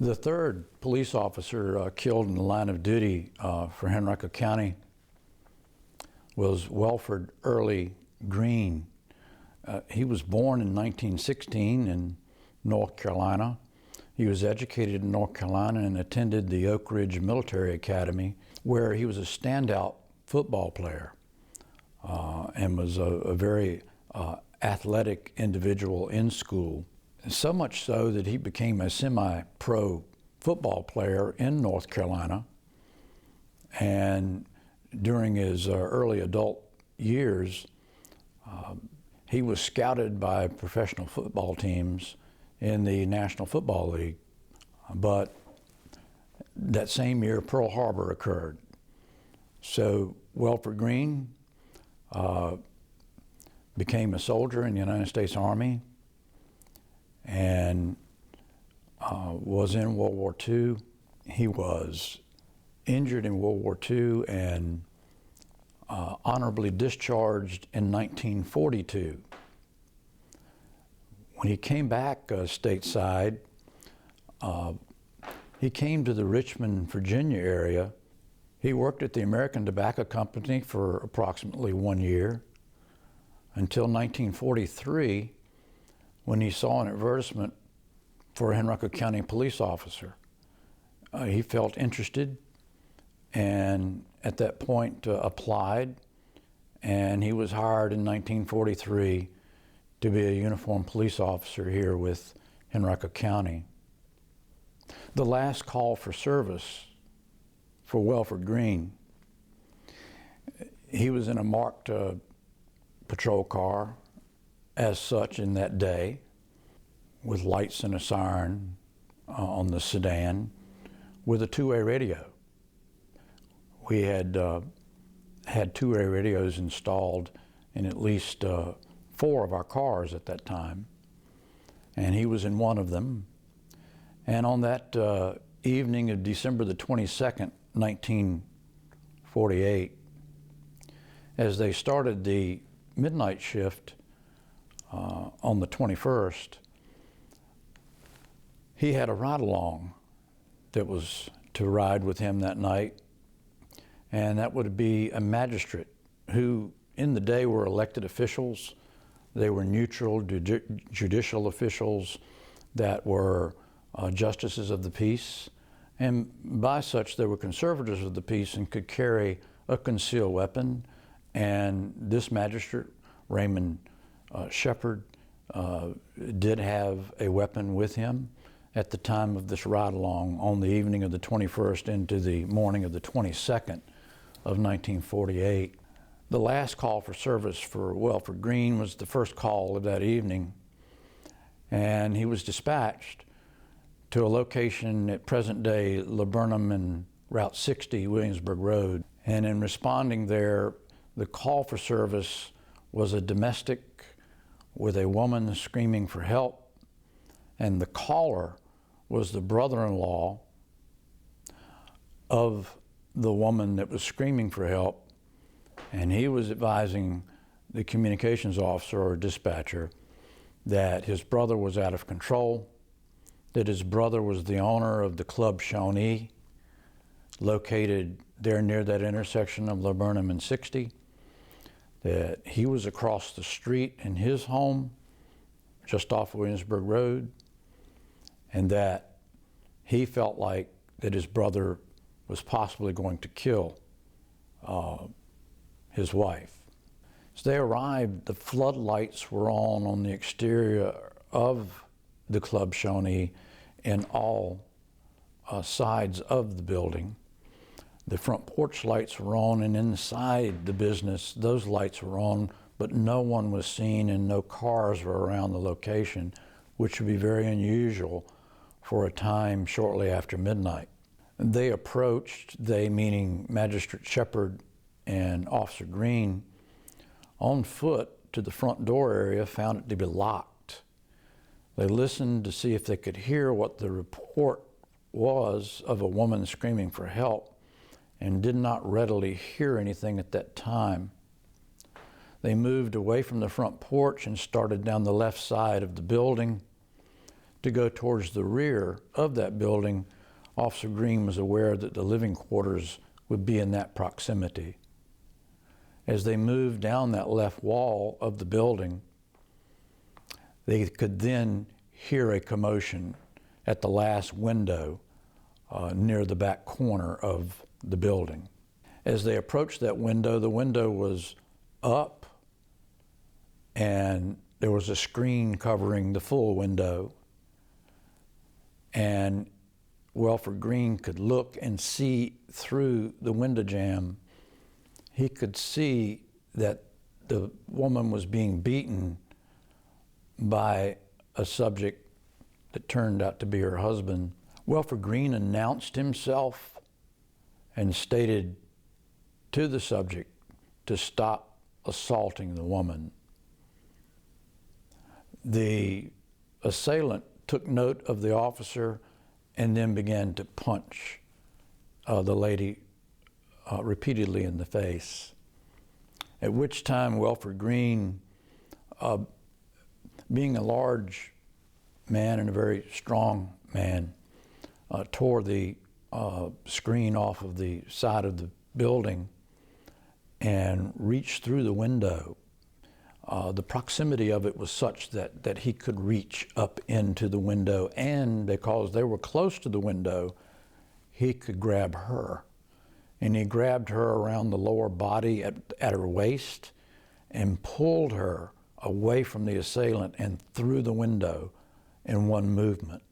The third police officer killed in the line of duty for Henrico County was Welford Green. He was born in 1916 in North Carolina. He was educated in North Carolina and attended the Oak Ridge Military Academy, where he was a standout football player and was a very athletic individual in school. So much so that he became a semi-pro football player in North Carolina. And during his early adult years, he was scouted by professional football teams in the National Football League. But that same year, Pearl Harbor occurred. So Welford Green became a soldier in the United States Army and was in World War II. He was injured in World War II and honorably discharged in 1942. When he came back stateside, he came to the Richmond, Virginia area. He worked at the American Tobacco Company for approximately 1 year until 1943, when he saw an advertisement for a Henrico County police officer. He felt interested and at that point applied, and he was hired in 1943 to be a uniformed police officer here with Henrico County. The last call for service for Welford Green, he was in a marked patrol car as such in that day, with lights and a siren on the sedan, with a two-way radio. We had had two-way radios installed in at least 4 of our cars at that time, and he was in one of them. And on that evening of December the 22nd, 1948, as they started the midnight shift on the 21st, he had a ride-along that was to ride with him that night, and that would be a magistrate who in the day were elected officials. They were neutral judicial officials that were justices of the peace, and by such they were conservators of the peace and could carry a concealed weapon. And this magistrate, Raymond Shepard, did have a weapon with him at the time of this ride-along on the evening of the 21st into the morning of the 22nd of 1948. The last call for service for Welford Green was the first call of that evening, and he was dispatched to a location at present-day Laburnum and Route 60, Williamsburg Road. And in responding there, the call for service was a domestic with a woman screaming for help, and the caller was the brother-in-law of the woman that was screaming for help, and he was advising the communications officer or dispatcher that his brother was out of control, that his brother was the owner of the Club Shawnee, located there near that intersection of Laburnum and 60, that he was across the street in his home, just off Williamsburg Road, and that he felt like that his brother was possibly going to kill his wife. As they arrived, the floodlights were on the exterior of the Club Shawnee in all sides of the building. The front porch lights were on, and inside the business, those lights were on, but no one was seen and no cars were around the location, which would be very unusual for a time shortly after midnight. They approached, they meaning Magistrate Shepard and Officer Green, on foot to the front door area, found it to be locked. They listened to see if they could hear what the report was of a woman screaming for help, and did not readily hear anything at that time. They moved away from the front porch and started down the left side of the building to go towards the rear of that building, Officer Green was aware that the living quarters would be in that proximity. As they moved down that left wall of the building, they could then hear a commotion at the last window near the back corner of the building. As they approached that window, the window was up and there was a screen covering the full window, and Welford Green could look and see through the window jamb. He could see that the woman was being beaten by a subject that turned out to be her husband. Welford Green announced himself and stated to the subject to stop assaulting the woman. The assailant took note of the officer and then began to punch the lady repeatedly in the face. At which time Welford Green, being a large man and a very strong man, tore the screen off of the side of the building and reached through the window. The proximity of it was such that he could reach up into the window, and because they were close to the window, he could grab her. And he grabbed her around the lower body at her waist and pulled her away from the assailant and through the window in one movement,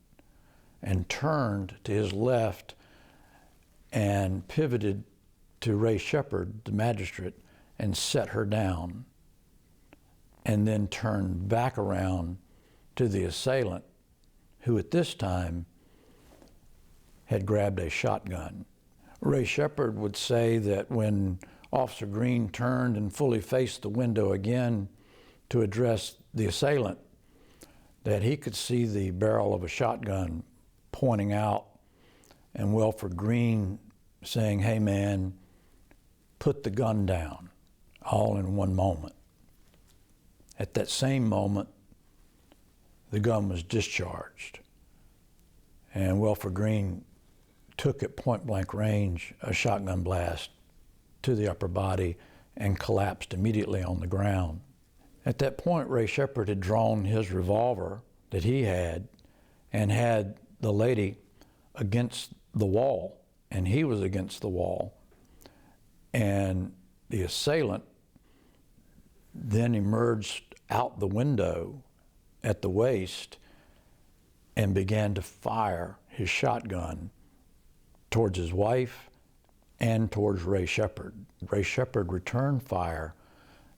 and turned to his left and pivoted to Ray Shepard, the magistrate, and set her down, and then turned back around to the assailant, who at this time had grabbed a shotgun. Ray Shepard would say that when Officer Green turned and fully faced the window again to address the assailant, that he could see the barrel of a shotgun pointing out, and Welford Green saying, "Hey man, put the gun down," all in one moment. At that same moment, the gun was discharged, and Welford Green took at point-blank range a shotgun blast to the upper body and collapsed immediately on the ground. At that point, Ray Shepard had drawn his revolver that he had and had the lady against the wall, and he was against the wall. And the assailant then emerged out the window at the waist and began to fire his shotgun towards his wife and towards Ray Shepard. Ray Shepard returned fire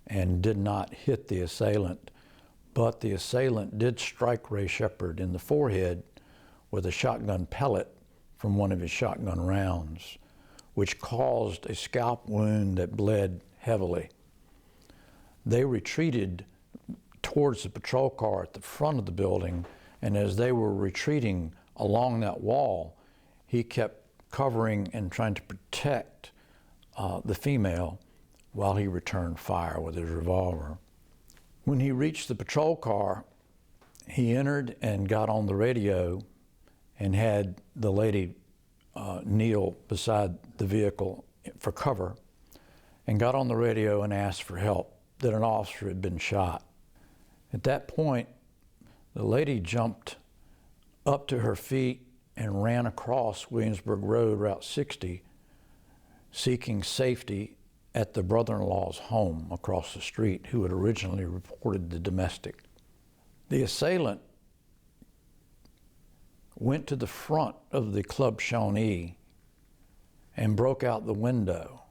and did not hit the assailant, but the assailant did strike Ray Shepard in the forehead with a shotgun pellet from one of his shotgun rounds, which caused a scalp wound that bled heavily. They retreated towards the patrol car at the front of the building, and as they were retreating along that wall, he kept covering and trying to protect the female while he returned fire with his revolver. When he reached the patrol car, he entered and got on the radio and had the lady kneel beside the vehicle for cover, and got on the radio and asked for help, that an officer had been shot. At that point, the lady jumped up to her feet and ran across Williamsburg Road, Route 60, seeking safety at the brother-in-law's home across the street, who had originally reported the domestic. The assailant went to the front of the Club Shawnee and broke out the window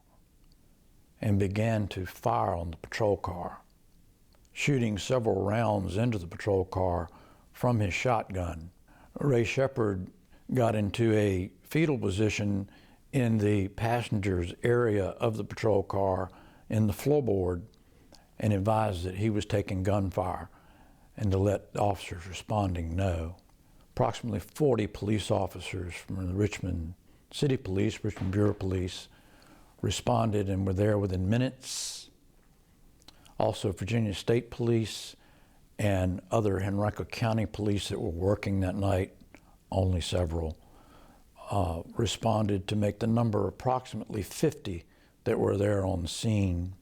and began to fire on the patrol car, shooting several rounds into the patrol car from his shotgun. Ray Shepard got into a fetal position in the passenger's area of the patrol car in the floorboard and advised that he was taking gunfire and to let the officers responding know. Approximately 40 police officers from the Richmond City Police, Richmond Bureau Police, responded and were there within minutes. Also Virginia State Police and other Henrico County police that were working that night, only several, responded to make the number approximately 50 that were there on the scene.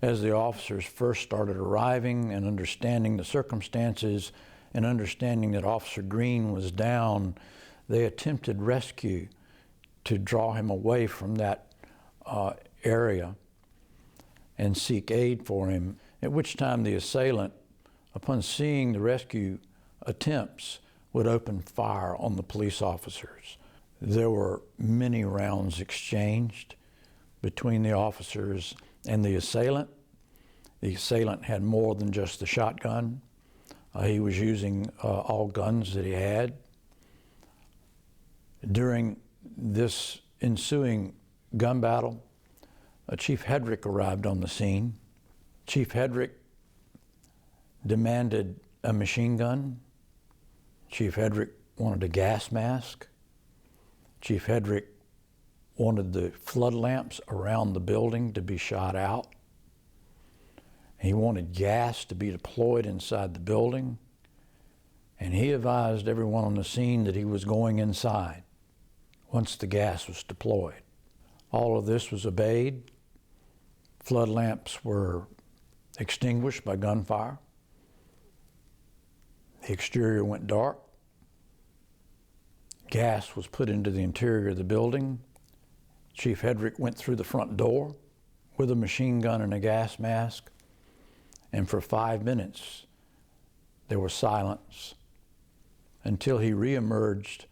As the officers first started arriving and understanding the circumstances and understanding that Officer Green was down, they attempted rescue to draw him away from that area and seek aid for him, at which time the assailant, upon seeing the rescue attempts, would open fire on the police officers. There were many rounds exchanged between the officers and the assailant. The assailant had more than just the shotgun. He was using all guns that he had. During this ensuing gun battle, Chief Hedrick arrived on the scene. Chief Hedrick demanded a machine gun. Chief Hedrick wanted a gas mask. Chief Hedrick wanted the flood lamps around the building to be shot out. He wanted gas to be deployed inside the building, and he advised everyone on the scene that he was going inside once the gas was deployed. All of this was obeyed. Flood lamps were extinguished by gunfire. The exterior went dark. Gas was put into the interior of the building. Chief Hedrick went through the front door with a machine gun and a gas mask, and for 5 minutes there was silence until he reemerged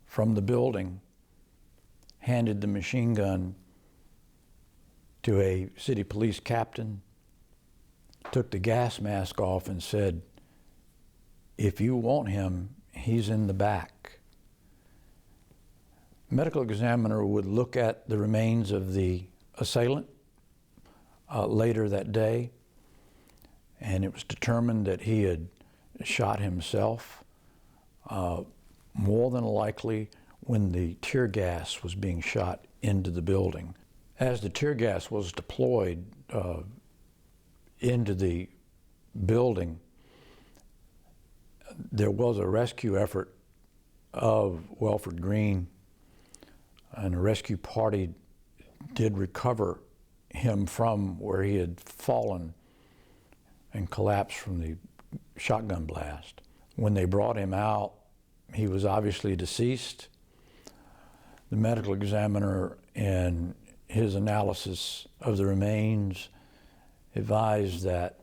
from the building, handed the machine gun to a city police captain, took the gas mask off and said, "If you want him, he's in the back." Medical examiner would look at the remains of the assailant later that day, and it was determined that he had shot himself, more than likely when the tear gas was being shot into the building. As the tear gas was deployed into the building, there was a rescue effort of Welford Green, and a rescue party did recover him from where he had fallen and collapsed from the shotgun blast. When they brought him out, he was obviously deceased. The medical examiner, in his analysis of the remains, advised that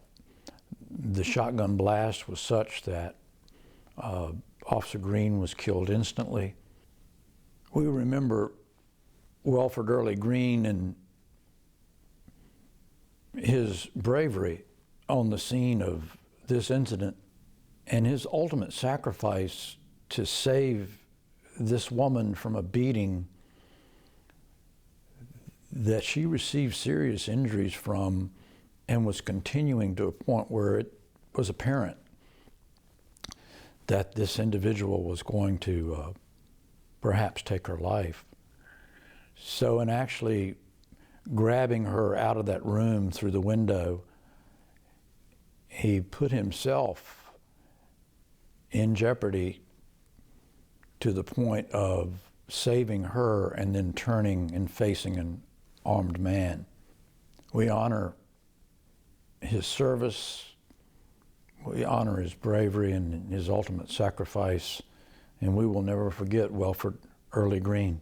the shotgun blast was such that Officer Green was killed instantly. We remember Welford Early Green and his bravery on the scene of this incident and his ultimate sacrifice to save this woman from a beating that she received serious injuries from and was continuing to a point where it was apparent that this individual was going to perhaps take her life. So in actually grabbing her out of that room through the window, he put himself in jeopardy to the point of saving her and then turning and facing an armed man. We honor his service, we honor his bravery and his ultimate sacrifice, and we will never forget Welford Early Green.